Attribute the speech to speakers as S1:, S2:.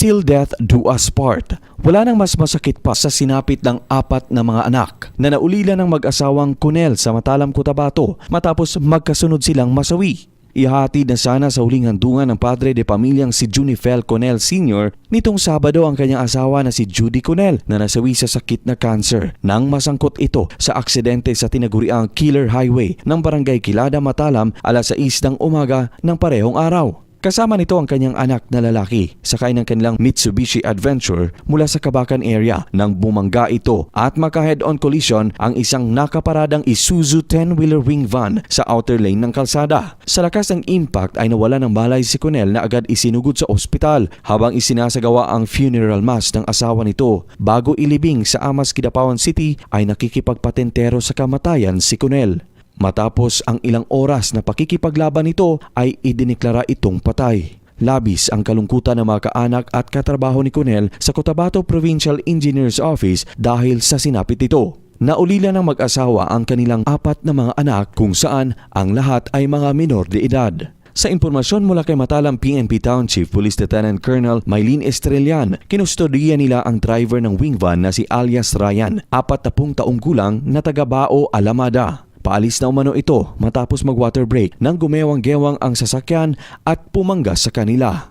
S1: Till death do us part. Wala nang mas masakit pa sa sinapit ng apat na mga anak na naulila ng mag-asawang Conel sa Matalam, Cotabato matapos magkasunod silang masawi. Ihatid na sana sa huling handungan ng padre de pamilyang si Junifel Conel Sr. nitong Sabado ang kanyang asawa na si Judy Conel na nasawi sa sakit na cancer nang masangkot ito sa aksidente sa tinaguriang Killer Highway ng Barangay Quilada, Matalam alas 6 ng umaga ng parehong araw. Kasama nito ang kanyang anak na lalaki, sakay ng kanilang Mitsubishi Adventure mula sa Kabakan area nang bumangga ito at maka-head-on collision ang isang nakaparadang Isuzu 10-wheeler wing van sa outer lane ng kalsada. Sa lakas ng impact ay nawala ng malay si Conel na agad isinugod sa ospital habang isinasagawa ang funeral mass ng asawa nito. Bago ilibing sa Amas, Kidapawan City ay nakikipagpatentero sa kamatayan si Conel. Matapos ang ilang oras na pakikipaglaban nito ay idineklara itong patay. Labis ang kalungkutan ng mga kaanak at katrabaho ni Conel sa Cotabato Provincial Engineer's Office dahil sa sinapit nito. Naulila ng mag-asawa ang kanilang apat na mga anak kung saan ang lahat ay mga minor de edad. Sa impormasyon mula kay Matalam PNP Township Police Lieutenant Colonel Maylene Estrellan, kinustodiya nila ang driver ng wing van na si alias Ryan, 40 taong gulang na taga Bao, Alamada. Paalis na umano ito matapos mag-water break nang gumewang-gewang ang sasakyan at pumanggas sa kanila.